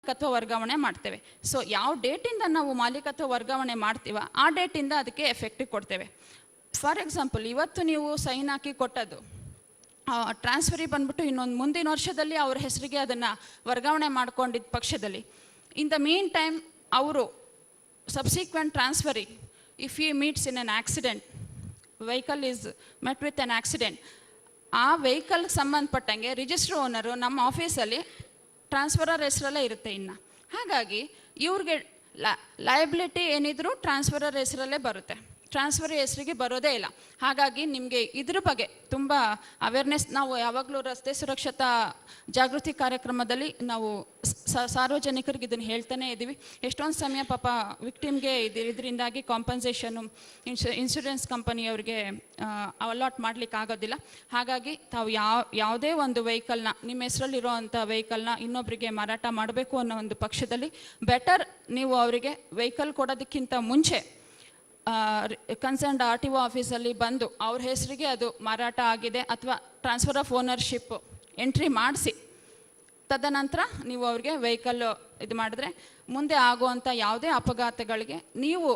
ಮಾಲೀಕತ್ವ ವರ್ಗಾವಣೆ ಮಾಡ್ತೇವೆ. ಸೊ ಯಾವ ಡೇಟಿಂದ ನಾವು ಮಾಲೀಕತ್ವ ವರ್ಗಾವಣೆ ಮಾಡ್ತೀವ ಆ ಡೇಟಿಂದ ಅದಕ್ಕೆ ಎಫೆಕ್ಟಿವ್ ಕೊಡ್ತೇವೆ. ಫಾರ್ ಎಕ್ಸಾಂಪಲ್, ಇವತ್ತು ನೀವು ಸೈನ್ ಹಾಕಿ ಕೊಟ್ಟದ್ದು ಟ್ರಾನ್ಸ್ಫರಿಗೆ ಬಂದ್ಬಿಟ್ಟು ಇನ್ನೊಂದು ಮುಂದಿನ ವರ್ಷದಲ್ಲಿ ಅವ್ರ ಹೆಸರಿಗೆ ಅದನ್ನು ವರ್ಗಾವಣೆ ಮಾಡ್ಕೊಂಡಿದ್ದ ಪಕ್ಷದಲ್ಲಿ, ಇನ್ ದ ಮೀನ್ ಟೈಮ್ ಅವರು ಸಬ್ಸಿಕ್ವೆಂಟ್ ಟ್ರಾನ್ಸ್ಫರಿಗೆ if he meets in an accident, vehicle is met with an accident, ಆ ವೆಹಿಕಲ್ಗೆ ಸಂಬಂಧಪಟ್ಟಂಗೆ ರಿಜಿಸ್ಟರ್ ಓನರು ನಮ್ಮ ಆಫೀಸಲ್ಲಿ ಟ್ರಾನ್ಸ್ಫರರ್ ಹೆಸರಲ್ಲೇ ಇರುತ್ತೆ ಇನ್ನು. ಹಾಗಾಗಿ ಇವ್ರಿಗೆ ಲಯಬಿಲಿಟಿ ಏನಿದ್ರು ಟ್ರಾನ್ಸ್ಫರರ್ ಹೆಸರಲ್ಲೇ ಬರುತ್ತೆ, ಟ್ರಾನ್ಸ್ಫರ್ ಹೆಸರಿಗೆ ಬರೋದೇ ಇಲ್ಲ. ಹಾಗಾಗಿ ನಿಮಗೆ ಇದ್ರ ಬಗ್ಗೆ ತುಂಬ ಅವೇರ್ನೆಸ್ ನಾವು ಯಾವಾಗಲೂ ರಸ್ತೆ ಸುರಕ್ಷತಾ ಜಾಗೃತಿ ಕಾರ್ಯಕ್ರಮದಲ್ಲಿ ನಾವು ಸಾರ್ವಜನಿಕರಿಗೆ ಇದನ್ನು ಹೇಳ್ತಾನೆ ಇದ್ದೀವಿ. ಎಷ್ಟೊಂದು ಸಮಯ ಪಾಪ ವಿಕ್ಟಿಮ್ಗೆ ಇದರಿಂದಾಗಿ ಕಾಂಪನ್ಸೇಷನು ಇನ್ಶೂರೆನ್ಸ್ ಕಂಪನಿಯವ್ರಿಗೆ ಅಲಾಟ್ ಮಾಡಲಿಕ್ಕೆ ಆಗೋದಿಲ್ಲ. ಹಾಗಾಗಿ ತಾವು ಯಾವುದೇ ಒಂದು ವೆಹಿಕಲ್ನ ನಿಮ್ಮ ಹೆಸರಲ್ಲಿರೋ ಅಂಥ ವೆಹಿಕಲ್ನ ಇನ್ನೊಬ್ಬರಿಗೆ ಮಾರಾಟ ಮಾಡಬೇಕು ಅನ್ನೋ ಒಂದು ಪಕ್ಷದಲ್ಲಿ ಬೆಟರ್ ನೀವು ಅವರಿಗೆ ವೆಹಿಕಲ್ ಕೊಡೋದಕ್ಕಿಂತ ಮುಂಚೆ ಕನ್ಸರ್ನ್ಡ್ RTO ಆಫೀಸಲ್ಲಿ ಬಂದು ಅವ್ರ ಹೆಸರಿಗೆ ಅದು ಮಾರಾಟ ಆಗಿದೆ ಅಥವಾ ಟ್ರಾನ್ಸ್ಫರ್ ಆಫ್ ಓನರ್ಶಿಪ್ ಎಂಟ್ರಿ ಮಾಡಿಸಿ ತದನಂತರ ನೀವು ಅವ್ರಿಗೆ ವೆಹಿಕಲ್ ಇದು ಮಾಡಿದ್ರೆ ಮುಂದೆ ಆಗುವಂಥ ಯಾವುದೇ ಅಪಘಾತಗಳಿಗೆ ನೀವು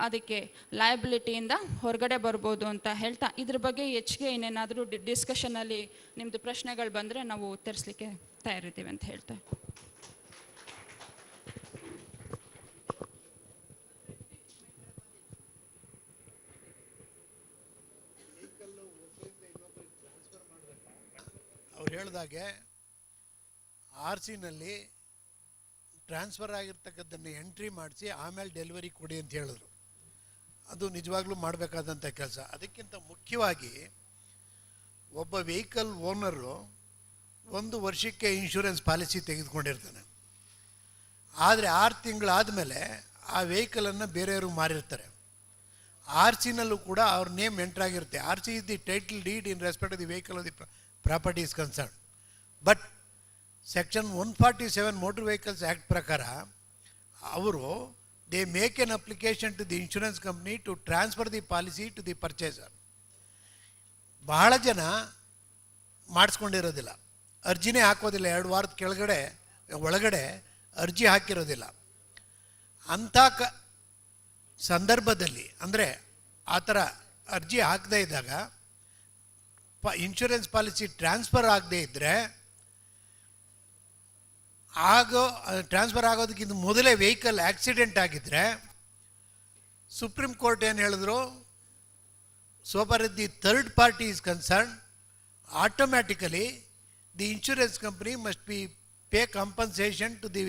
ಅದಕ್ಕೆ ಲಯಬಿಲಿಟಿಯಿಂದ ಹೊರಗಡೆ ಬರ್ಬೋದು ಅಂತ ಹೇಳ್ತಾ, ಇದ್ರ ಬಗ್ಗೆ ಹೆಚ್ಚಿಗೆ ಇನ್ನೇನಾದರೂ ಡಿಸ್ಕಷನಲ್ಲಿ ನಿಮ್ಮದು ಪ್ರಶ್ನೆಗಳು ಬಂದರೆ ನಾವು ಉತ್ತರಿಸಲಿಕ್ಕೆ ತಯಾರಿದ್ದೀವಿ ಅಂತ ಹೇಳ್ತಾ. ಅವ್ರು ಹೇಳಿದಾಗೆ RCನಲ್ಲಿ ಟ್ರಾನ್ಸ್ಫರ್ ಆಗಿರ್ತಕ್ಕಂಥದ್ದನ್ನು ಎಂಟ್ರಿ ಮಾಡಿಸಿ ಆಮೇಲೆ ಡೆಲಿವರಿ ಕೊಡಿ ಅಂತ ಹೇಳಿದ್ರು. ಅದು ನಿಜವಾಗ್ಲೂ ಮಾಡಬೇಕಾದಂಥ ಕೆಲಸ. ಅದಕ್ಕಿಂತ ಮುಖ್ಯವಾಗಿ ಒಬ್ಬ ವೆಹಿಕಲ್ ಓನರು 1 ವರ್ಷಕ್ಕೆ ಇನ್ಶೂರೆನ್ಸ್ ಪಾಲಿಸಿ ತೆಗೆದುಕೊಂಡಿರ್ತಾನೆ. ಆದರೆ 6 ತಿಂಗಳಾದಮೇಲೆ ಆ ವೆಹಿಕಲನ್ನು ಬೇರೆಯವರು ಮಾರಿರ್ತಾರೆ. RCನಲ್ಲೂ ಕೂಡ ಅವ್ರ ನೇಮ್ ಎಂಟ್ರಾಗಿರುತ್ತೆ. RC is the title deed in respect of the vehicle of the property is concern. But section 147 motor vehicles act ಪ್ರಕಾರ ಅವರು they make an application to the insurance company to transfer the policy to the purchaser. ಬಹಳ ಜನ ಮಾಡಿಸ್ಕೊಂಡಿರೋದಿಲ್ಲ, ಅರ್ಜಿನೇ ಹಾಕೋದಿಲ್ಲ, 2 ವಾರದ ಒಳಗಡೆ ಅರ್ಜಿ ಹಾಕಿರೋದಿಲ್ಲ. ಅಂಥ ಸಂದರ್ಭದಲ್ಲಿ ಅಂದರೆ ಆ ಥರ ಅರ್ಜಿ ಹಾಕದೇ ಇದ್ದಾಗ ಇನ್ಶೂರೆನ್ಸ್ ಪಾಲಿಸಿ ಟ್ರಾನ್ಸ್ಫರ್ ಆಗದೇ ಇದ್ದರೆ ಟ್ರಾನ್ಸ್ಫರ್ ಆಗೋದಕ್ಕಿಂತ ಮೊದಲೇ ವೆಹಿಕಲ್ ಆಕ್ಸಿಡೆಂಟ್ ಆಗಿದ್ದರೆ ಸುಪ್ರೀಂ ಕೋರ್ಟ್ ಏನು ಹೇಳಿದ್ರು, so far as the third party is concerned, automatically the insurance company must pay compensation to the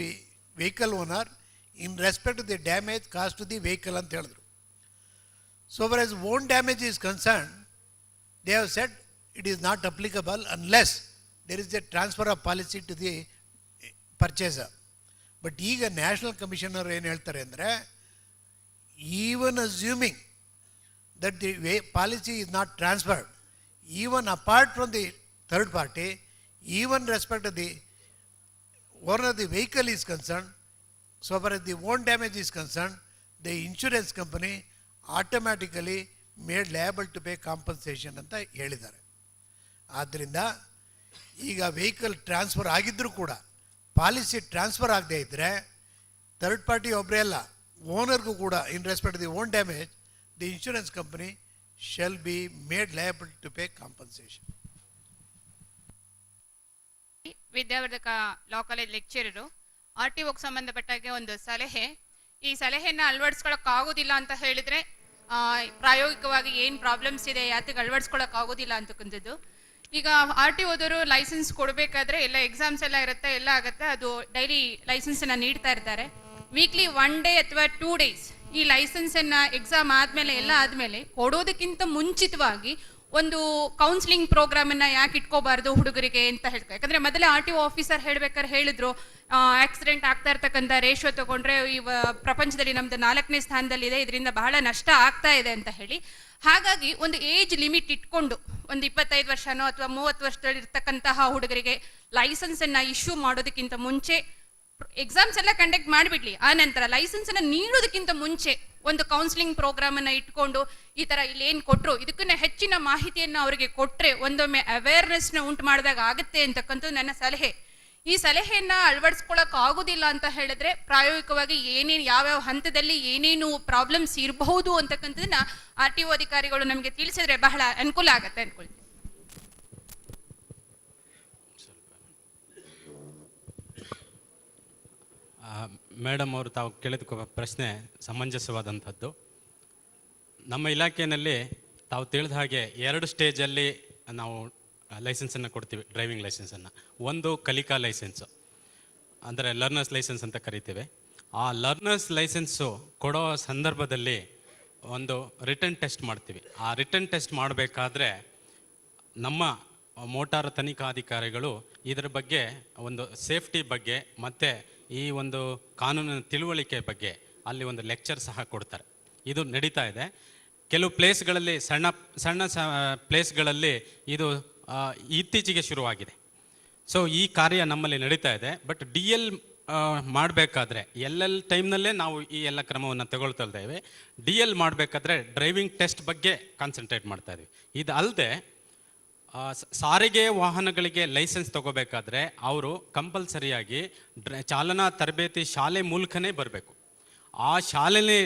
vehicle owner in respect to the damage caused to the vehicle ಅಂತ ಹೇಳಿದ್ರು. So far as own damage is concerned, they have said it is not applicable unless there is a transfer of policy to the purchaser. But ಈಗ national commissioner ಏನು ಹೇಳ್ತಾರೆ ಅಂದರೆ, even assuming that the policy is not transferred, even apart from the third party, even respect to the owner of the vehicle is concerned, so far as the own damage is concerned, the insurance company automatically made liable to pay compensation ಅಂತ ಹೇಳಿದ್ದಾರೆ. ಆದ್ದರಿಂದ ಈಗ vehicle transfer ಆಗಿದ್ದರೂ ಕೂಡ policy transfer ಆಗದೇ ಇದ್ದರೆ third party ಒಬ್ಬರೇ ಅಲ್ಲ, ಓನರ್ಗೂ ಕೂಡ in respect the own damage the insurance company shall be made liable to pay compensation. Vidyavardhaka law college lecturer. RTOಗೆ ಸಂಬಂಧಪಟ್ಟಾಗೆ ಒಂದು ಸಲಹೆ, ಈ ಸಲಹೆಯನ್ನು ಅಳವಡಿಸ್ಕೊಳ್ಳೋಕ್ಕಾಗೋದಿಲ್ಲ ಅಂತ ಹೇಳಿದರೆ ಪ್ರಾಯೋಗಿಕವಾಗಿ ಏನು ಪ್ರಾಬ್ಲಮ್ಸ್ ಇದೆ, ಯಾತಕ್ಕೆ ಅಳವಡಿಸ್ಕೊಳ್ಳೋಕ್ಕಾಗೋದಿಲ್ಲ ಅಂತಕ್ಕಂಥದ್ದು. ಈಗ RTOದವರು ಲೈಸೆನ್ಸ್ ಕೊಡಬೇಕಾದ್ರೆ ಎಲ್ಲ ಎಕ್ಸಾಮ್ಸ್ ಎಲ್ಲ ಇರುತ್ತೆ, ಎಲ್ಲ ಆಗುತ್ತೆ, ಅದು ಡೈಲಿ ಲೈಸೆನ್ಸನ್ನು ನೀಡ್ತಾ ಇರ್ತಾರೆ. ವೀಕ್ಲಿ 1 ಡೇ ಅಥವಾ 2 ಡೇಸ್ ಈ ಲೈಸೆನ್ಸನ್ನು ಎಕ್ಸಾಮ್ ಆದಮೇಲೆ ಎಲ್ಲ ಆದಮೇಲೆ ಕೊಡೋದಕ್ಕಿಂತ ಮುಂಚಿತವಾಗಿ ಒಂದು ಕೌನ್ಸಿಲಿಂಗ್ ಪ್ರೋಗ್ರಾಮನ್ನು ಯಾಕೆ ಇಟ್ಕೋಬಾರ್ದು ಹುಡುಗರಿಗೆ ಅಂತ ಹೇಳ್ತಾರೆ. ಯಾಕಂದರೆ ಮೊದಲೇ RTO ಆಫೀಸರ್ ಹೇಳ್ಬೇಕಾದ್ರೆ ಹೇಳಿದ್ರು, ಆಕ್ಸಿಡೆಂಟ್ ಆಗ್ತಾ ಇರ್ತಕ್ಕಂಥ ರೇಷೋ ತಗೊಂಡ್ರೆ ಈ ಪ್ರಪಂಚದಲ್ಲಿ ನಮ್ದು 4ನೇ ಸ್ಥಾನದಲ್ಲಿದೆ, ಇದರಿಂದ ಬಹಳ ನಷ್ಟ ಆಗ್ತಾ ಇದೆ ಅಂತ ಹೇಳಿ. ಹಾಗಾಗಿ ಒಂದು ಏಜ್ ಲಿಮಿಟ್ ಇಟ್ಕೊಂಡು ಒಂದು 25 ವರ್ಷನೋ ಅಥವಾ 30 ವರ್ಷದಲ್ಲಿ ಇರ್ತಕ್ಕಂತಹ ಹುಡುಗರಿಗೆ ಲೈಸೆನ್ಸನ್ನು ಇಶ್ಯೂ ಮಾಡೋದಕ್ಕಿಂತ ಮುಂಚೆ ಎಕ್ಸಾಮ್ಸ್ ಎಲ್ಲ ಕಂಡಕ್ಟ್ ಮಾಡಿಬಿಡ್ಲಿ, ಆ ನಂತರ ಲೈಸೆನ್ಸನ್ನು ನೀಡೋದಕ್ಕಿಂತ ಮುಂಚೆ ಒಂದು ಕೌನ್ಸಿಲಿಂಗ್ ಪ್ರೋಗ್ರಾಮನ್ನು ಇಟ್ಕೊಂಡು ಈ ಥರ ಇಲ್ಲಿ ಏನು ಕೊಟ್ಟರು ಇದಕ್ಕನ್ನ ಹೆಚ್ಚಿನ ಮಾಹಿತಿಯನ್ನು ಅವರಿಗೆ ಕೊಟ್ಟರೆ ಒಂದೊಮ್ಮೆ ಅವೇರ್ನೆಸ್ನ ಉಂಟು ಮಾಡಿದಾಗ ಆಗುತ್ತೆ ಅಂತಕ್ಕಂಥದ್ದು ನನ್ನ ಸಲಹೆ. ಈ ಸಲಹೆಯನ್ನ ಅಳವಡಿಸ್ಕೊಳ್ಳೋಕೆ ಆಗೋದಿಲ್ಲ ಅಂತ ಹೇಳಿದ್ರೆ ಪ್ರಾಯೋಗಿಕವಾಗಿ ಏನೇನು ಯಾವ್ಯಾವ ಹಂತದಲ್ಲಿ ಏನೇನು ಪ್ರಾಬ್ಲಮ್ಸ್ ಇರಬಹುದು ಅಂತಕ್ಕಂಥದ್ದನ್ನ RTO ಅಧಿಕಾರಿಗಳು ನಮಗೆ ತಿಳಿಸಿದ್ರೆ ಬಹಳ ಅನುಕೂಲ ಆಗತ್ತೆ ಅನ್ಕೊಳ್ತೀನಿ. ಮೇಡಮ್ ಅವರು ತಾವು ಕೇಳಿದ ಪ್ರಶ್ನೆ ಸಮಂಜಸವಾದಂಥದ್ದು. ನಮ್ಮ ಇಲಾಖೆಯಲ್ಲಿ ತಾವು ತಿಳಿದ ಹಾಗೆ 2 ಸ್ಟೇಜಲ್ಲಿ ನಾವು ಲೈಸೆನ್ಸನ್ನು ಕೊಡ್ತೀವಿ, ಡ್ರೈವಿಂಗ್ ಲೈಸೆನ್ಸನ್ನು. ಒಂದು ಕಲಿಕಾ ಲೈಸೆನ್ಸು, ಅಂದರೆ ಲರ್ನರ್ಸ್ ಲೈಸೆನ್ಸ್ ಅಂತ ಕರಿತೇವೆ. ಆ ಲರ್ನರ್ಸ್ ಲೈಸೆನ್ಸು ಕೊಡೋ ಸಂದರ್ಭದಲ್ಲಿ ಒಂದು ರಿಟರ್ನ್ ಟೆಸ್ಟ್ ಮಾಡ್ತೀವಿ. ಆ ರಿಟರ್ನ್ ಟೆಸ್ಟ್ ಮಾಡಬೇಕಾದ್ರೆ ನಮ್ಮ ಮೋಟಾರ್ ತನಿಖಾಧಿಕಾರಿಗಳು ಇದರ ಬಗ್ಗೆ ಒಂದು ಸೇಫ್ಟಿ ಬಗ್ಗೆ ಮತ್ತು ಈ ಒಂದು ಕಾನೂನಿನ ತಿಳುವಳಿಕೆ ಬಗ್ಗೆ ಅಲ್ಲಿ ಒಂದು ಲೆಕ್ಚರ್ ಸಹ ಕೊಡ್ತಾರೆ. ಇದು ನಡೀತಾ ಇದೆ. ಕೆಲವು ಪ್ಲೇಸ್ಗಳಲ್ಲಿ ಸಣ್ಣ ಪ್ಲೇಸ್ಗಳಲ್ಲಿ ಇದು ಇತ್ತೀಚೆಗೆ ಶುರುವಾಗಿದೆ. ಸೊ ಈ ಕಾರ್ಯ ನಮ್ಮಲ್ಲಿ ನಡೀತಾ ಇದೆ. ಬಟ್ DL ಮಾಡಬೇಕಾದ್ರೆ ಟೈಮ್ನಲ್ಲೇ ನಾವು ಈ ಎಲ್ಲ ಕ್ರಮವನ್ನು ತಗೊಳ್ತಾ ಇದ್ದೇವೆ. DL ಮಾಡಬೇಕಾದ್ರೆ ಡ್ರೈವಿಂಗ್ ಟೆಸ್ಟ್ ಬಗ್ಗೆ ಕಾನ್ಸಂಟ್ರೇಟ್ ಮಾಡ್ತಾ ಇದ್ದೀವಿ. ಇದು ಅಲ್ಲದೆ ಸಾರಿಗೆ ವಾಹನಗಳಿಗೆ ಲೈಸೆನ್ಸ್ ತಗೋಬೇಕಾದ್ರೆ ಅವರು ಕಂಪಲ್ಸರಿಯಾಗಿ ಚಾಲನಾ ತರಬೇತಿ ಶಾಲೆ ಮೂಲಕನೇ ಬರಬೇಕು. ಆ ಶಾಲೆಯಲ್ಲಿ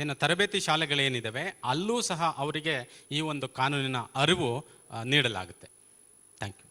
ಏನು ತರಬೇತಿ ಶಾಲೆಗಳೇನಿದ್ದಾವೆ ಅಲ್ಲೂ ಸಹ ಅವರಿಗೆ ಈ ಒಂದು ಕಾನೂನಿನ ಅರಿವು ನೀಡಲಾಗುತ್ತೆ. Thank you.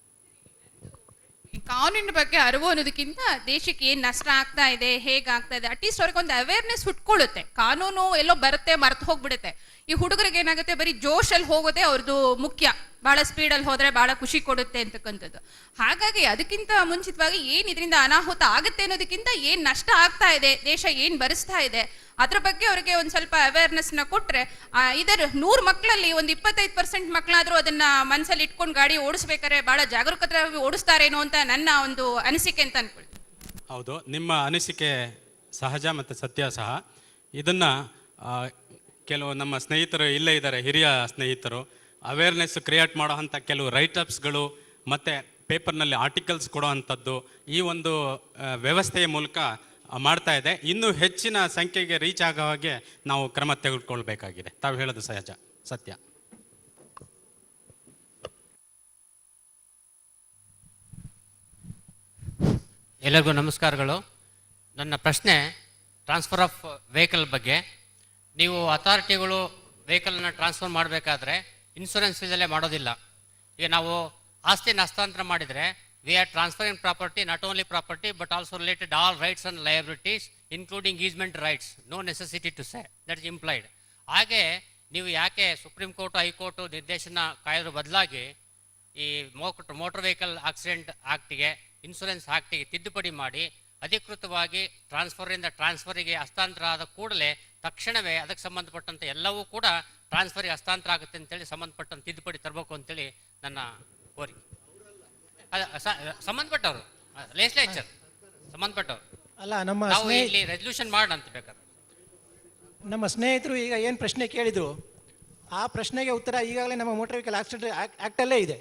ಕಾನೂನಿನ ಬಗ್ಗೆ ಅರಿವು ಅನ್ನೋದಕ್ಕಿಂತ ದೇಶಕ್ಕೆ ಏನ್ ನಷ್ಟ ಆಗ್ತಾ ಇದೆ, ಹೇಗಾಗ್ತಾ ಇದೆ, ಅಟ್ಲೀಸ್ಟ್ ಅವ್ರಿಗೆ ಒಂದು ಅವೇರ್ನೆಸ್ ಹುಟ್ಕೊಳ್ಳುತ್ತೆ. ಕಾನೂನು ಎಲ್ಲೋ ಬರುತ್ತೆ, ಮರ್ತು ಹೋಗ್ಬಿಡುತ್ತೆ. ಈ ಹುಡುಗರಿಗೆ ಏನಾಗುತ್ತೆ, ಬರೀ ಜೋಶಲ್ಲಿ ಹೋಗೋದೇ ಅವ್ರದ್ದು ಮುಖ್ಯ. ಬಹಳ ಸ್ಪೀಡಲ್ಲಿ ಹೋದ್ರೆ ಬಹಳ ಖುಷಿ ಕೊಡುತ್ತೆ ಅಂತಕ್ಕಂಥದ್ದು. ಹಾಗಾಗಿ ಅದಕ್ಕಿಂತ ಮುಂಚಿತವಾಗಿ ಏನ್ ಇದರಿಂದ ಅನಾಹುತ ಆಗುತ್ತೆ ಅನ್ನೋದಕ್ಕಿಂತ ಏನ್ ನಷ್ಟ ಆಗ್ತಾ ಇದೆ, ದೇಶ ಏನ್ ಭರಿಸ್ತಾ ಇದೆ ಅದ್ರ ಬಗ್ಗೆ ಅವರಿಗೆ ಒಂದ್ ಸ್ವಲ್ಪ ಅವೇರ್ನೆಸ್ನ ಕೊಟ್ರೆ, ಇದರ 100 ಮಕ್ಕಳಲ್ಲಿ ಒಂದು 25% ಮಕ್ಕಳಾದ್ರೂ ಅದನ್ನ ಮನಸ್ಸಲ್ಲಿ ಇಟ್ಕೊಂಡು ಗಾಡಿ ಓಡಿಸ್ಬೇಕಾದ್ರೆ ಬಹಳ ಜಾಗರೂಕತೆಯಾಗಿ ಓಡಿಸ್ತಾರೇನೋ ಅಂತ ನನ್ನ ಒಂದು ಅನಿಸಿಕೆ ಅಂತ ಅನ್ಕೊಳ್ತೀನಿ. ಹೌದು, ನಿಮ್ಮ ಅನಿಸಿಕೆ ಸಹಜ ಮತ್ತು ಸತ್ಯ ಸಹ. ಇದನ್ನ ಕೆಲವು ನಮ್ಮ ಸ್ನೇಹಿತರು ಇಲ್ಲೇ ಇದ್ದಾರೆ, ಹಿರಿಯ ಸ್ನೇಹಿತರು, ಅವೇರ್ನೆಸ್ ಕ್ರಿಯೇಟ್ ಮಾಡೋ ಅಂಥ ಕೆಲವು ರೈಟಪ್ಸ್ಗಳು ಮತ್ತು ಪೇಪರ್ನಲ್ಲಿ ಆರ್ಟಿಕಲ್ಸ್ ಕೊಡೋ ಅಂಥದ್ದು ಈ ಒಂದು ವ್ಯವಸ್ಥೆಯ ಮೂಲಕ ಮಾಡ್ತಾ ಇದೆ. ಇನ್ನೂ ಹೆಚ್ಚಿನ ಸಂಖ್ಯೆಗೆ ರೀಚ್ ಆಗೋ ಹಾಗೆ ನಾವು ಕ್ರಮ ತೆಗೆದುಕೊಳ್ಬೇಕಾಗಿದೆ. ತಾವು ಹೇಳೋದು ಸಹಜ, ಸತ್ಯ. ಎಲ್ಲರಿಗೂ ನಮಸ್ಕಾರಗಳು. ನನ್ನ ಪ್ರಶ್ನೆ ಟ್ರಾನ್ಸ್ಫರ್ ಆಫ್ ವೆಹಿಕಲ್ ಬಗ್ಗೆ. ನೀವು ಅಥಾರಿಟಿಗಳು ವೆಹಿಕಲನ್ನು ಟ್ರಾನ್ಸ್ಫರ್ ಮಾಡಬೇಕಾದ್ರೆ ಇನ್ಶೂರೆನ್ಸ್ ಇಲ್ಲದೆ ಮಾಡೋದಿಲ್ಲ. ಈಗ ನಾವು ಆಸ್ತಿನ ಹಸ್ತಾಂತರ ಮಾಡಿದರೆ we are transferring property, not only property but also related all rights and liabilities including easement rights, no necessity to say, that is implied. ಹಾಗೆ ನೀವು ಯಾಕೆ ಸುಪ್ರೀಂ ಕೋರ್ಟು ಹೈಕೋರ್ಟು ನಿರ್ದೇಶನ ಕಾಯೋದ್ರ ಬದಲಾಗಿ ಈ ಮೋಟರ್ ವೆಹಿಕಲ್ ಆಕ್ಸಿಡೆಂಟ್ ಆಕ್ಟಿಗೆ, ಇನ್ಶೂರೆನ್ಸ್ ಆಕ್ಟಿಗೆ ತಿದ್ದುಪಡಿ ಮಾಡಿ ಅಧಿಕೃತವಾಗಿ ಟ್ರಾನ್ಸ್ಫರಿಗೆ ಹಸ್ತಾಂತರ ಆದ ಕೂಡಲೇ ತಕ್ಷಣವೇ ಅದಕ್ಕೆ ಸಂಬಂಧಪಟ್ಟಂತೆ ಎಲ್ಲವೂ ಕೂಡ ಟ್ರಾನ್ಸ್ಫರಿಗೆ ಹಸ್ತಾಂತರ ಆಗುತ್ತೆ ಅಂತೇಳಿ ಸಂಬಂಧಪಟ್ಟಂತೆ ತಿದ್ದುಪಡಿ ತರಬೇಕು ಅಂತೇಳಿ ನನ್ನ ಕೋರಿಕೆ. ಸಂಬಂಧಪಟ್ಟವರು ಲೆಜಿಸ್ಲೇಚರ್ ಸಂಬಂಧಪಟ್ಟವರು ಅಲ್ಲ, ನಮ್ಮ ನಾವು ಇಲ್ಲಿ ರೆಸಲ್ಯೂಷನ್ ಮಾಡೋಣ ಅಂತ ಬೇಕಾದ್ರೆ. ನಮ್ಮ ಸ್ನೇಹಿತರು ಈಗ ಏನು ಪ್ರಶ್ನೆ ಕೇಳಿದ್ರು ಆ ಪ್ರಶ್ನೆಗೆ ಉತ್ತರ ಈಗಾಗಲೇ ನಮ್ಮ ಮೋಟರ್ ವೆಹಿಕಲ್ ಆಕ್ಸಿಡೆಂಟ್ ಆ್ಯಕ್ಟಲ್ಲೇ ಇದೆ.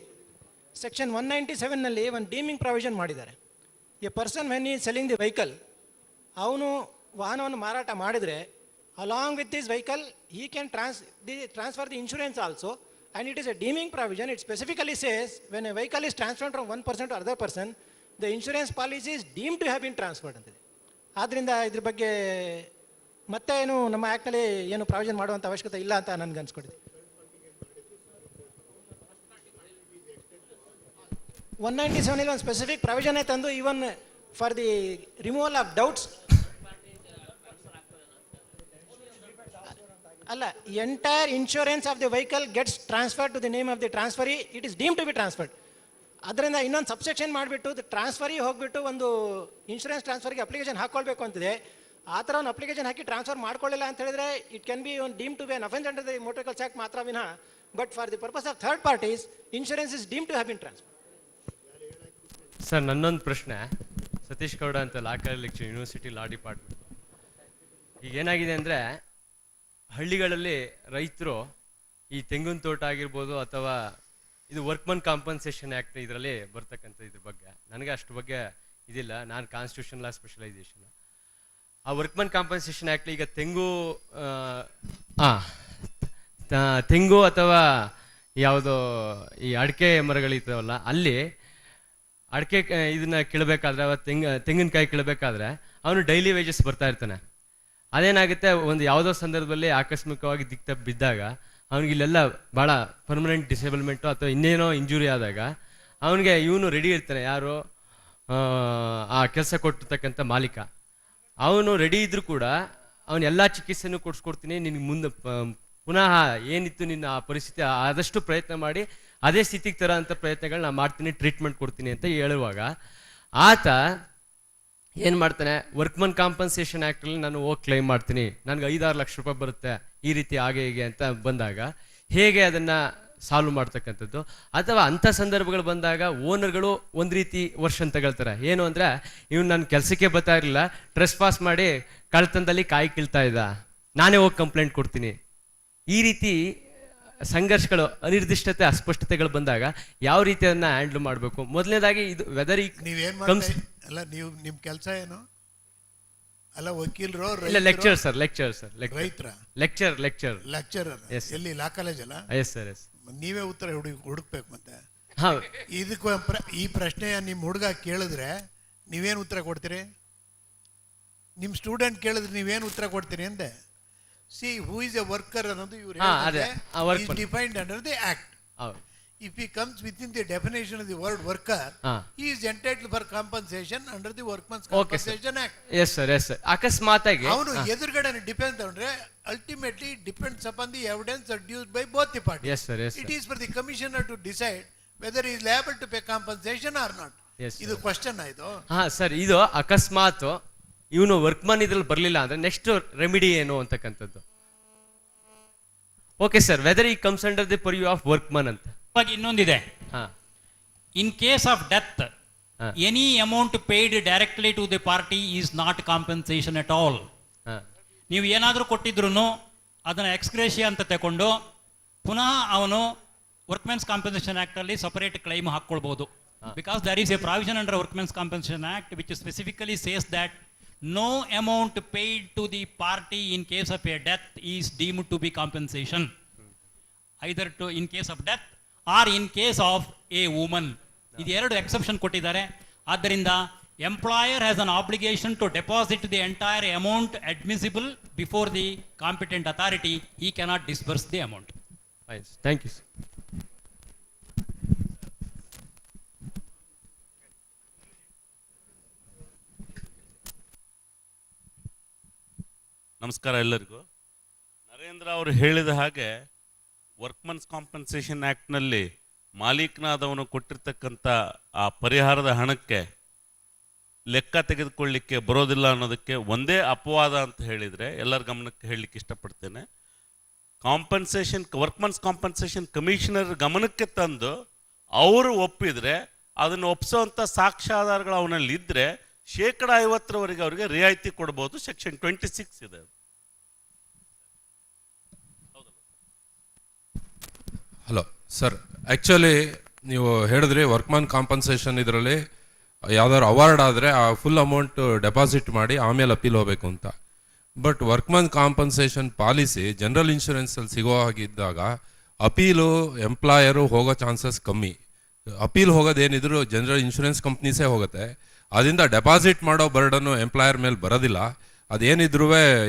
ಸೆಕ್ಷನ್ 197ನಲ್ಲಿ ಒಂದು ಡೀಮಿಂಗ್ ಪ್ರಾವಿಷನ್ ಮಾಡಿದ್ದಾರೆ. A person when he selling the vehicle, ಅವನು ವಾಹನವನ್ನು ಮಾರಾಟ ಮಾಡಿದರೆ along with this vehicle he can transfer the insurance also, and it is a deeming provision. It specifically says when a vehicle is transferred from one person to another person, the insurance policy is deemed to have been transferred ಅಂತಿದೆ. ಆದ್ದರಿಂದ ಇದ್ರ ಬಗ್ಗೆ ಮತ್ತೆ ಏನು ನಮ್ಮ ಆ್ಯಕ್ಟಲ್ಲಿ ಏನು provision ಮಾಡುವಂಥ ಅವಶ್ಯಕತೆ ಇಲ್ಲ ಅಂತ ನನಗೆ ಅನ್ಸ್ಕೊಡಿದೆ. 197 ಒಂದು ಸ್ಪೆಸಿಫಿಕ್ ಪ್ರಾವಿಷನ್ನೇ ತಂದು even for the removal of doubts ಅಲ್ಲ, entire insurance of the vehicle gets transferred to the name of the transferee, it is deem to be transferred. ಅದರಿಂದ ಇನ್ನೊಂದು ಸಬ್ಸೆಕ್ಷನ್ ಮಾಡಿಬಿಟ್ಟು ಟ್ರಾನ್ಸ್ಫರಿ ಹೋಗ್ಬಿಟ್ಟು ಒಂದು ಇನ್ಶೂರೆನ್ಸ್ ಟ್ರಾನ್ಸ್ಫರ್ಗೆ ಅಪ್ಲಿಕೇಶನ್ ಹಾಕ್ಕೊಳ್ಬೇಕು ಅಂತಿದೆ. ಆ ಥರ ಒಂದು ಅಪ್ಲಿಕೇಶನ್ ಹಾಕಿ ಟ್ರಾನ್ಸ್ಫರ್ ಮಾಡ್ಕೊಳ್ಳಿಲ್ಲ ಅಂತ ಹೇಳಿದ್ರೆ it can be one deem to be an offence under the motor vehicles act ಮಾತ್ರ ವಿನಃ, but for the purpose of third parties insurance is deem to have been transfer. Sir, ನನ್ನೊಂದು ಪ್ರಶ್ನೆ ಸತೀಶ್ ಗೌಡ ಅಂತ law college university law department. ಈಗ ಏನಾಗಿದೆ ಅಂದರೆ ಹಳ್ಳಿಗಳಲ್ಲಿ ರೈತರು ಈ ತೆಂಗಿನ ತೋಟ ಆಗಿರ್ಬೋದು ಅಥವಾ ಇದು ವರ್ಕ್ಮನ್ ಕಾಂಪನ್ಸೇಷನ್ ಆ್ಯಕ್ಟ್ ಇದರಲ್ಲಿ ಬರ್ತಕ್ಕಂಥ ಇದ್ರ ಬಗ್ಗೆ ನನಗೆ ಅಷ್ಟು ಬಗ್ಗೆ ಇದಿಲ್ಲ. ನಾನು ಕಾನ್ಸ್ಟಿಟ್ಯೂಷನ್ ಲಾ ಸ್ಪೆಷಲೈಸೇಷನ್. ಆ ವರ್ಕ್ಮನ್ ಕಾಂಪನ್ಸೇಷನ್ ಆ್ಯಕ್ಟ್ ಈಗ ತೆಂಗು ಅಥವಾ ಯಾವುದೋ ಈ ಅಡಿಕೆ ಮರಗಳಿರ್ತಾವಲ್ಲ ಅಲ್ಲಿ ಅಡಿಕೆ ಇದನ್ನ ಕೀಳಬೇಕಾದ್ರೆ ತೆಂಗಿನಕಾಯಿ ಕೀಳಬೇಕಾದ್ರೆ ಅವನು ಡೈಲಿ ವೇಜಸ್ ಬರ್ತಾ ಇರ್ತಾನೆ. ಅದೇನಾಗುತ್ತೆ, ಒಂದು ಯಾವುದೋ ಸಂದರ್ಭದಲ್ಲಿ ಆಕಸ್ಮಿಕವಾಗಿ ದಿಕ್ ತಪ್ಪಿ ಬಿದ್ದಾಗ ಅವ್ನಿಗೆ ಇಲ್ಲೆಲ್ಲ ಭಾಳ ಪರ್ಮನೆಂಟ್ ಡಿಸೇಬಲ್ಮೆಂಟು ಅಥವಾ ಇನ್ನೇನೋ ಇಂಜುರಿ ಆದಾಗ ಅವನಿಗೆ ಇವನು ರೆಡಿ ಇರ್ತಾನೆ, ಯಾರು ಆ ಕೆಲಸ ಕೊಟ್ಟಿರ್ತಕ್ಕಂಥ ಮಾಲೀಕ. ಅವನು ರೆಡಿ ಇದ್ರೂ ಕೂಡ ಅವನು ಎಲ್ಲ ಚಿಕಿತ್ಸೆನೂ ಕೊಡಿಸ್ಕೊಡ್ತೀನಿ, ನಿನಗೆ ಮುಂದೆ ಪುನಃ ಏನಿತ್ತು ನಿನ್ನ ಆ ಪರಿಸ್ಥಿತಿ ಆದಷ್ಟು ಪ್ರಯತ್ನ ಮಾಡಿ ಅದೇ ಸ್ಥಿತಿಗೆ ತರೋ ಅಂಥ ಪ್ರಯತ್ನಗಳು ನಾನು ಮಾಡ್ತೀನಿ, ಟ್ರೀಟ್ಮೆಂಟ್ ಕೊಡ್ತೀನಿ ಅಂತ ಹೇಳುವಾಗ ಆತ ಏನು ಮಾಡ್ತಾನೆ, ವರ್ಕ್ಮನ್ ಕಾಂಪನ್ಸೇಷನ್ ಆ್ಯಕ್ಟಲ್ಲಿ ನಾನು ಹೋಗಿ ಕ್ಲೈಮ್ ಮಾಡ್ತೀನಿ, ನನಗೆ 5-6 ಲಕ್ಷ ರೂಪಾಯಿ ಬರುತ್ತೆ ಈ ರೀತಿ ಹಾಗೆ ಹೀಗೆ ಅಂತ ಬಂದಾಗ ಹೇಗೆ ಅದನ್ನು ಸಾಲ್ವ್ ಮಾಡ್ತಕ್ಕಂಥದ್ದು. ಅಥವಾ ಅಂಥ ಸಂದರ್ಭಗಳು ಬಂದಾಗ ಓನರ್ಗಳು ಒಂದು ರೀತಿ ವರ್ಷನ್ ತಗೊಳ್ತಾರೆ. ಏನು ಅಂದರೆ, ಇವ್ನು ನನ್ನ ಕೆಲಸಕ್ಕೆ ಬರ್ತಾ ಇರಲಿಲ್ಲ, ಟ್ರೆಸ್ ಪಾಸ್ ಮಾಡಿ ಕಳ್ತನದಲ್ಲಿ ಕಾಯಿ ಕೀಳ್ತಾ ಇದ್ದ, ನಾನೇ ಹೋಗಿ ಕಂಪ್ಲೇಂಟ್ ಕೊಡ್ತೀನಿ. ಈ ರೀತಿ ಸಂಘರ್ಷಗಳು, ಅನಿರ್ದಿಷ್ಟತೆ, ಅಸ್ಪಷ್ಟತೆಗಳು ಬಂದಾಗ ಯಾವ ರೀತಿ ಅದನ್ನ ಹ್ಯಾಂಡಲ್ ಮಾಡಬೇಕು? ಮೊದಲನೇದಾಗಿ ಇದು ವೆದರ್ ನೀವೇನ್ ಮಾಡ್ತಾ ಅಲ್ಲ, ನೀವು ನಿಮ್ಮ ಕೆಲಸ ಏನು? ಅಲ್ಲ, ವಕೀಲರು ಲೆಕ್ಚರ್ ಸರ್ ರೈತರ ಲೆಕ್ಚರರ್ ಎಲ್ಲಿ ಲಾ ಕಾಲೇಜ್ ಅಲ್ಲ? Yes sir, yes. ನೀವೇ ಉತ್ತರ ಹುಡುಕ್ಬೇಕು ಮತ್ತೆ. ಹಾ, ಇದಕ್ಕೆ ಈ ಪ್ರಶ್ನೆಯ ನಿಮ್ಮ ಹುಡುಗ ಕೇಳಿದ್ರೆ ನೀವೇನು ಉತ್ತರ ಕೊಡ್ತೀರಿ? ನಿಮ್ಮ ಸ್ಟೂಡೆಂಟ್ ಕೇಳಿದ್ರೆ ನೀವೇನು ಉತ್ತರ ಕೊಡ್ತೀರಿ ಅಂದೆ. C who is A worker ಅನ್ನೋದು ಇವರು defined under the act. If he comes within the definition of the word worker, he is entitled for compensation under the Workmen's Compensation Act. Yes sir, yes sir. ಅಕಸ್ಮಾತಾಗಿ ಅವನು ಎದುರುಗಡೆ depend ಅಂದ್ರೆ ultimately depends upon the evidence adduced by both the parties. Yes sir, yes sir. It is for the commissioner to decide whether he is liable to pay compensation or not. Yes sir. ಇದು question ಆಯ್ತು. ಹಾ sir, ಇದು ಅಕಸ್ಮಾತ್ ಇವನು workman ಇದ್ರಲ್ಲಿ ಬರಲಿಲ್ಲ ಅಂದ್ರೆ next remedy ಏನು ಅಂತಕ್ಕಂಥದ್ದು. ಓಕೆ ಸರ್, ವೆದರ್ ಈ comes under the purview of workman ಅಂತ. ಇನ್ನೊಂದಿದೆ, in case of death any amount paid directly to the party is not compensation at all. ನೀವು ಏನಾದರೂ ಕೊಟ್ಟಿದ್ರು ಅದನ್ನ ಎಕ್ಸ್ಗ್ರೇಷಿಯಾ ಅಂತ ತಗೊಂಡು ಪುನಃ ಅವನು ವರ್ಕ್ಮೆನ್ಸ್ ಕಾಂಪನ್ಸೇಷನ್ ಆಕ್ಟ್ ಅಲ್ಲಿ ಸಪರೇಟ್ ಕ್ಲೈಮ್ ಹಾಕೊಳ್ಬಹುದು. Because there is a provision under workmen's compensation act which specifically says that no amount paid to the party in case of a death is deemed to be compensation, either to in case of death or in case of a woman. ಇದು ಎರಡು exception ಕೊಟ್ಟಿದ್ದಾರೆ. ಆದ್ದರಿಂದ employer has an obligation to deposit the entire amount admissible before the competent authority. he cannot disburse the amount. Thank you sir. ನಮಸ್ಕಾರ ಎಲ್ಲರಿಗೂ. ನರೇಂದ್ರ ಅವರು ಹೇಳಿದ ಹಾಗೆ workmen's compensation ಆ್ಯಕ್ಟ್ನಲ್ಲಿ ಮಾಲೀಕನಾದವನು ಕೊಟ್ಟಿರ್ತಕ್ಕಂಥ ಆ ಪರಿಹಾರದ ಹಣಕ್ಕೆ ಲೆಕ್ಕ ತೆಗೆದುಕೊಳ್ಳಿಕ್ಕೆ ಬರೋದಿಲ್ಲ ಅನ್ನೋದಕ್ಕೆ ಒಂದೇ ಅಪವಾದ ಅಂತ ಹೇಳಿದರೆ ಎಲ್ಲರ ಗಮನಕ್ಕೆ ಹೇಳಲಿಕ್ಕೆ ಇಷ್ಟಪಡ್ತೇನೆ. ವರ್ಕ್ಮನ್ಸ್ ಕಾಂಪನ್ಸೇಷನ್ ಕಮಿಷನರ್ ಗಮನಕ್ಕೆ ತಂದು ಅವರು ಒಪ್ಪಿದರೆ, ಅದನ್ನು ಒಪ್ಪಿಸೋವಂಥ ಸಾಕ್ಷ್ಯಾಧಾರಗಳು ಅವನಲ್ಲಿ ಇದ್ದರೆ 50% ಅವರಿಗೆ ರಿಯಾಯಿತಿ ಕೊಡಬಹುದು. ಸೆಕ್ಷನ್ 26 ಇದೆ. ಹಲೋ ಸರ್, ಆ್ಯಕ್ಚುಲಿ ನೀವು ಹೇಳಿದ್ರಿ ವರ್ಕ್ಮನ್ ಕಾಂಪನ್ಸೇಷನ್ ಇದರಲ್ಲಿ ಯಾವ್ದಾದ್ರು ಅವಾರ್ಡ್ ಆದರೆ ಆ ಫುಲ್ ಅಮೌಂಟ್ ಡೆಪಾಸಿಟ್ ಮಾಡಿ ಆಮೇಲೆ ಅಪೀಲ್ ಹೋಗಬೇಕು ಅಂತ. But workman compensation policy general ಇನ್ಶೂರೆನ್ಸಲ್ಲಿ ಸಿಗೋ ಹಾಗಿದ್ದಾಗ ಅಪೀಲು ಎಂಪ್ಲಾಯರು ಹೋಗೋ ಚಾನ್ಸಸ್ ಕಮ್ಮಿ. ಅಪೀಲ್ ಹೋಗೋದೇನಿದ್ರು ಜನರಲ್ ಇನ್ಶೂರೆನ್ಸ್ ಕಂಪ್ನೀಸೇ ಹೋಗುತ್ತೆ. ಅದರಿಂದ ಡೆಪಾಸಿಟ್ ಮಾಡೋ ಬರ್ಡನ್ನು ಎಂಪ್ಲಾಯರ್ ಮೇಲೆ ಬರೋದಿಲ್ಲ. ಅದೇನಿದ್ರೂ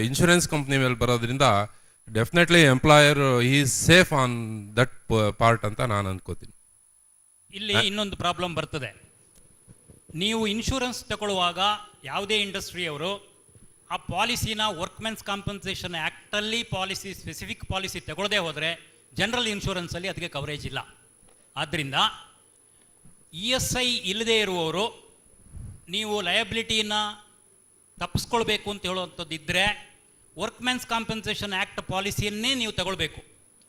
ಇನ್ಶೂರೆನ್ಸ್ ಕಂಪ್ನಿ ಮೇಲೆ ಬರೋದ್ರಿಂದ definitely employer is safe on that part ಅಂತ ನಾನು ಅನ್ಕೋತೀನಿ. ಇಲ್ಲಿ ಇನ್ನೊಂದು ಪ್ರಾಬ್ಲಮ್ ಬರ್ತದೆ. ನೀವು ಇನ್ಶೂರೆನ್ಸ್ ತಗೊಳ್ಳುವಾಗ ಯಾವುದೇ ಇಂಡಸ್ಟ್ರಿಯವರು ಆ ಪಾಲಿಸಿನ ವರ್ಕ್ಮೆನ್ಸ್ ಕಾಂಪನ್ಸೇಷನ್ ಆ್ಯಕ್ಟಲ್ಲಿ ಸ್ಪೆಸಿಫಿಕ್ ಪಾಲಿಸಿ ತಗೊಳ್ಳದೆ ಹೋದರೆ ಜನರಲ್ ಇನ್ಶೂರೆನ್ಸಲ್ಲಿ ಅದಕ್ಕೆ ಕವರೇಜ್ ಇಲ್ಲ. ಆದ್ದರಿಂದ ESI ಇಲ್ಲದೆ ಇರುವವರು ನೀವು ಲಯಬಿಲಿಟಿನ ತಪ್ಪಿಸ್ಕೊಳ್ಬೇಕು ಅಂತ ಹೇಳುವಂಥದ್ದು ಇದ್ದರೆ ವರ್ಕ್ಮೆನ್ಸ್ ಕಾಂಪನ್ಸೇಷನ್ ಆ್ಯಕ್ಟ್ ಪಾಲಿಸಿಯನ್ನೇ ನೀವು ತಗೊಳ್ಬೇಕು.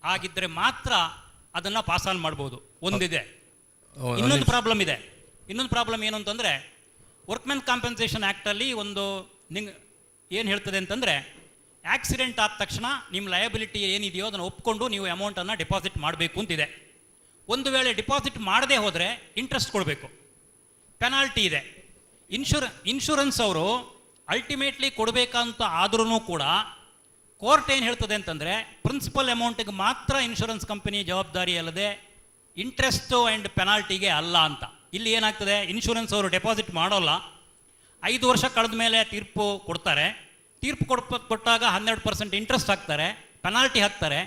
ಹಾಗಿದ್ದರೆ ಮಾತ್ರ ಅದನ್ನು ಪಾಸ್ ಆನ್ ಮಾಡ್ಬೋದು. ಒಂದಿದೆ. ಇನ್ನೊಂದು ಪ್ರಾಬ್ಲಮ್ ಏನು ಅಂತಂದರೆ, ವರ್ಕ್ಮೆನ್ಸ್ ಕಾಂಪನ್ಸೇಷನ್ ಆ್ಯಕ್ಟಲ್ಲಿ ಒಂದು ಏನು ಹೇಳ್ತದೆ ಅಂತಂದರೆ, ಆಕ್ಸಿಡೆಂಟ್ ಆದ ತಕ್ಷಣ ನಿಮ್ಮ ಲಯಬಿಲಿಟಿ ಏನಿದೆಯೋ ಅದನ್ನು ಒಪ್ಕೊಂಡು ನೀವು ಅಮೌಂಟನ್ನು ಡೆಪಾಸಿಟ್ ಮಾಡಬೇಕು ಅಂತಿದೆ. ಒಂದು ವೇಳೆ ಡಿಪಾಸಿಟ್ ಮಾಡದೇ ಹೋದರೆ ಇಂಟ್ರೆಸ್ಟ್ ಕೊಡಬೇಕು, ಪೆನಾಲ್ಟಿ ಇದೆ. ಇನ್ಶೂರೆನ್ಸ್ ಅವರು ಅಲ್ಟಿಮೇಟ್ಲಿ ಕೊಡಬೇಕಂತ ಆದ್ರೂ ಕೂಡ ಕೋರ್ಟ್ ಏನು ಹೇಳ್ತದೆ ಅಂತಂದರೆ, ಪ್ರಿನ್ಸಿಪಲ್ ಅಮೌಂಟಿಗೆ ಮಾತ್ರ ಇನ್ಶೂರೆನ್ಸ್ ಕಂಪನಿ ಜವಾಬ್ದಾರಿ ಅಲ್ಲದೆ ಇಂಟ್ರೆಸ್ಟು ಆ್ಯಂಡ್ ಪೆನಾಲ್ಟಿಗೆ ಅಲ್ಲ ಅಂತ. ಇಲ್ಲಿ ಏನಾಗ್ತದೆ, ಇನ್ಶೂರೆನ್ಸ್ ಅವರು ಡೆಪಾಸಿಟ್ ಮಾಡೋಲ್ಲ, 5 ವರ್ಷ ಕಳೆದ ಮೇಲೆ ತೀರ್ಪು ಕೊಡ್ತಾರೆ. ತೀರ್ಪು ಕೊಟ್ಟಾಗ 12% ಇಂಟ್ರೆಸ್ಟ್ ಹಾಕ್ತಾರೆ, ಪೆನಾಲ್ಟಿ ಹಾಕ್ತಾರೆ.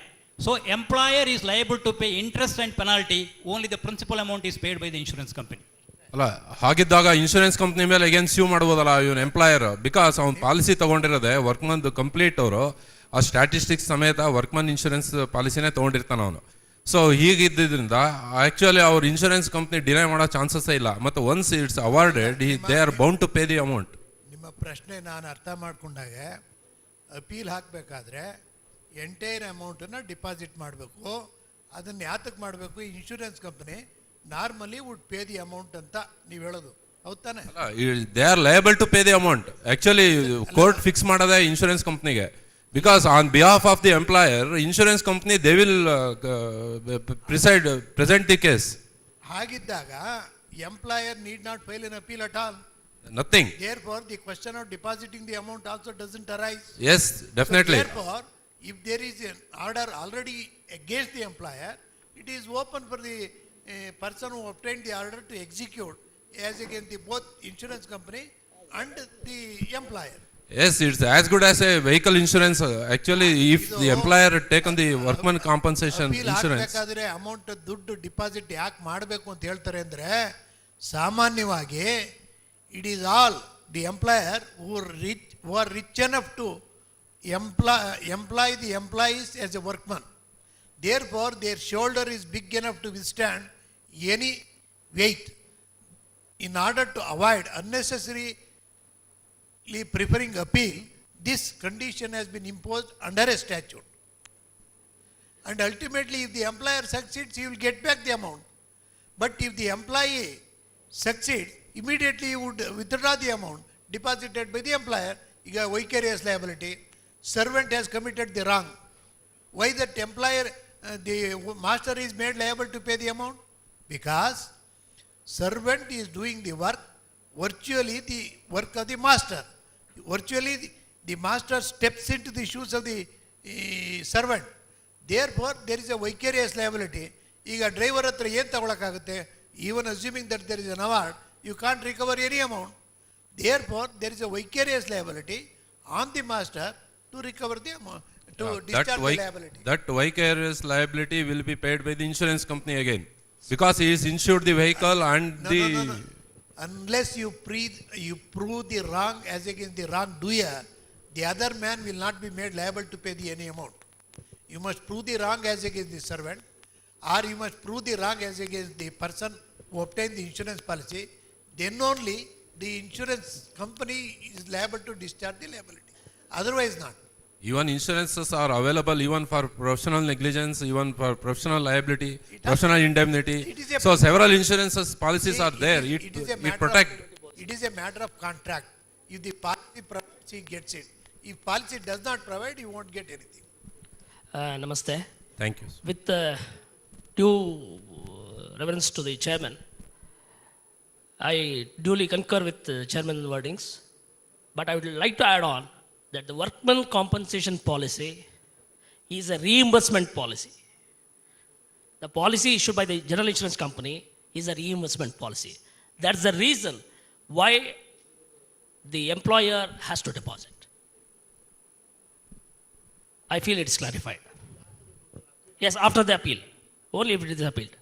So employer is liable to pay interest and penalty, only the principal amount is paid by the insurance company. ಅಲ್ಲ, ಹಾಗಿದ್ದಾಗ ಇನ್ಶೂರೆನ್ಸ್ ಕಂಪ್ನಿ ಮೇಲೆ ಅಗೇನ್ ಸ್ಯೂ ಮಾಡ್ಬೋದಲ್ಲ ಇವನು ಎಂಪ್ಲಾಯರ್, ಬಿಕಾಸ್ ಅವ್ನು ಪಾಲಿಸಿ ತಗೊಂಡಿರೋದೆ ವರ್ಕ್ಮನ್ ಕಂಪ್ಲೀಟ್. ಅವರು ಆ ಸ್ಟ್ಯಾಟಿಸ್ಟಿಕ್ಸ್ ಸಮೇತ ವರ್ಕ್ಮನ್ ಇನ್ಶೂರೆನ್ಸ್ ಪಾಲಿಸಿನೇ ತೊಗೊಂಡಿರ್ತಾನೆ ಅವನು. ಸೊ ಹೀಗಿದ್ದರಿಂದ ಆ್ಯಕ್ಚುಲಿ ಅವ್ರ ಇನ್ಶೂರೆನ್ಸ್ ಕಂಪ್ನಿ ಡಿನೈ ಮಾಡೋ ಚಾನ್ಸಸ್ಸೇ ಇಲ್ಲ. ಮತ್ತು once it's awarded they are bound to pay the amount. ನಿಮ್ಮ ಪ್ರಶ್ನೆ ನಾನು ಅರ್ಥ ಮಾಡ್ಕೊಂಡಾಗ, ಅಪೀಲ್ ಹಾಕಬೇಕಾದ್ರೆ ಎಂಟೈರ್ ಅಮೌಂಟನ್ನು ಡಿಪಾಸಿಟ್ ಮಾಡಬೇಕು. ಅದನ್ನು ಯಾತಕ್ಕೆ ಮಾಡಬೇಕು? Insurance company normally would pay the amount ಅಂತ ನೀವು ಹೇಳೋದು ಹೌದು ತಾನೆ? They are liable to pay the amount. Actually court fix ಮಾಡೋದೇ ಇನ್ಶೂರೆನ್ಸ್ ಕಂಪ್ನಿಗೆ, because on behalf of the employer insurance company they will present the case. ಹಾಗಿದ್ದಾಗ employer need not file an appeal at all. Nothing. Therefore, the question of depositing the amount also doesn't arise. Yes, definitely. So therefore, if there is an order already against the employer, it is open for the person who obtained the order to execute as against the both insurance company and the employer. Yes, it's as good as a vehicle insurance. Actually, if the employer had taken the workman compensation Appeal insurance. ಹಾಕಬೇಕಾದ್ರೆ amount ದುಡ್ಡು deposit ಯಾಕೆ ಮಾಡಬೇಕು ಅಂತ ಹೇಳ್ತಾರೆ ಅಂದರೆ, ಸಾಮಾನ್ಯವಾಗಿ it is all the employer who are rich enough to employ the employees as a workman. Therefore, their shoulder is big enough to withstand any weight. In order to avoid unnecessarily preferring appeal, this condition has been imposed under a statute. And ultimately, if the employer succeeds, he will get back the amount. But if the employee succeeds, immediately he would withdraw the amount deposited by the employer. You have vicarious liability. Servant has committed the wrong. Why that employer, the master is made liable to pay the amount? Because servant is doing the work, virtually the work of the master. Virtually the master steps into the shoes of the servant. Therefore, there is a vicarious liability. ಈಗ driver ಹತ್ರ ಏನು ತಗೊಳಕ್ಕಾಗುತ್ತೆ? Even assuming that there is an award, you can't recover any amount. Therefore, there is a vicarious liability on the master to recover the amount, to discharge the liability. That vicarious liability will be paid by the insurance company again, because he is insured the vehicle and No. Unless you prove the wrong as against the wrongdoer, the other man will not be made liable to pay the any amount. You must prove the wrong as against the servant, or you must prove the wrong as against the person who obtained the insurance policy. Then only the insurance company is liable to discharge the liability. Otherwise not. even insurances are available even for professional negligence, even for professional liability, professional indemnity. So several insurances policies are there. It protect. It is a matter of contract. If the policy provides, he gets it. If policy does not provide, he won't get anything. Namaste. Thank you. With due reverence to the chairman, I duly concur with the chairman's wordings, but I would like to add on that the workman compensation policy is a reimbursement policy. The policy issued by the general insurance company is a reimbursement policy. That's the reason why the employer has to deposit. I feel it is clarified. Yes, after the appeal. Only if it is appealed.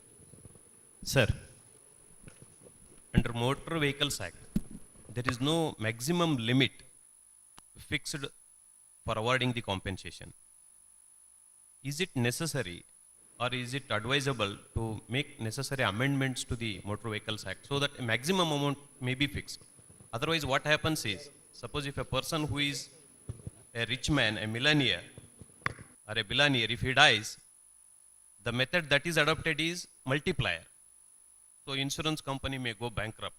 Sir, under Motor Vehicles Act, there is no maximum limit fixed for awarding the compensation. Is it necessary or is it advisable to make necessary amendments to the Motor Vehicles Act so that a maximum amount may be fixed? Otherwise, what happens is, suppose if a person who is a rich man, a millionaire or a billionaire, if he dies, the method that is adopted is multiplier. So insurance company may go bankrupt.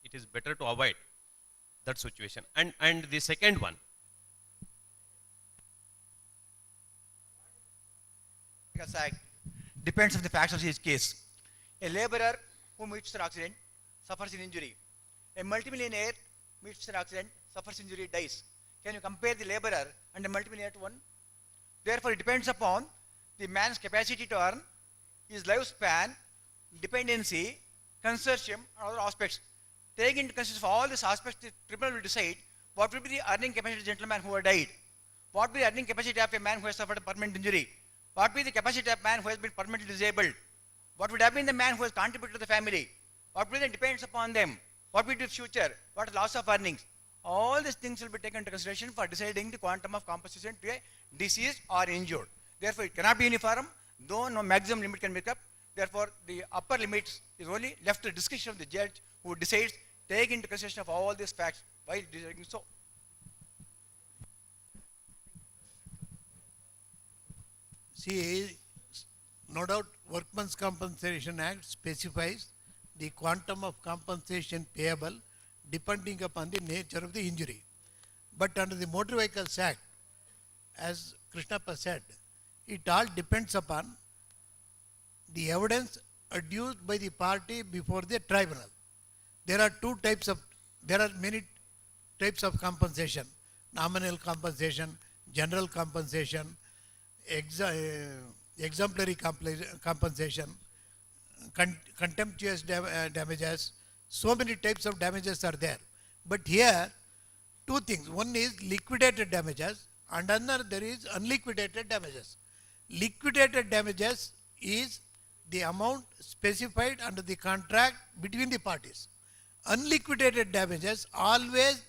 It is better to avoid that situation. And the second one, Act depends on the facts of each case. A laborer who meets an accident suffers an injury. A multimillionaire meets an accident, suffers injury, dies. Can you compare the laborer and the multimillionaire to one? Therefore, it depends upon the man's capacity to earn, his lifespan, dependency, consortium, and other aspects. Taking into consideration all these aspects, the tribunal will decide what will be the earning capacity of the gentleman who had died, what will be the earning capacity of a man who has suffered a permanent injury, what will be the capacity of a man who has been permanently disabled, what would have been the man who has contributed to the family, what will be the depends upon them, what will be the future, what is loss of earnings. All these things will be taken into consideration for deciding the quantum of compensation to a deceased or injured. Therefore, it cannot be uniform, though no maximum limit can be kept. Therefore, the upper limits is only left to the discretion of the judge who decides, take into consideration of all these facts while deciding so. See, no doubt Workmen's Compensation Act specifies the quantum of compensation payable depending upon the nature of the injury. But under the Motor Vehicles Act, as Krishnappa said, it all depends upon the evidence adduced by the party before the tribunal. There are many types of compensation: nominal compensation, general compensation, exemplary compensation, contemptuous damages. So many types of damages are there. But here, two things. One is liquidated damages, and another there is unliquidated damages. Liquidated damages is the amount specified under the contract between the parties. Unliquidated damages always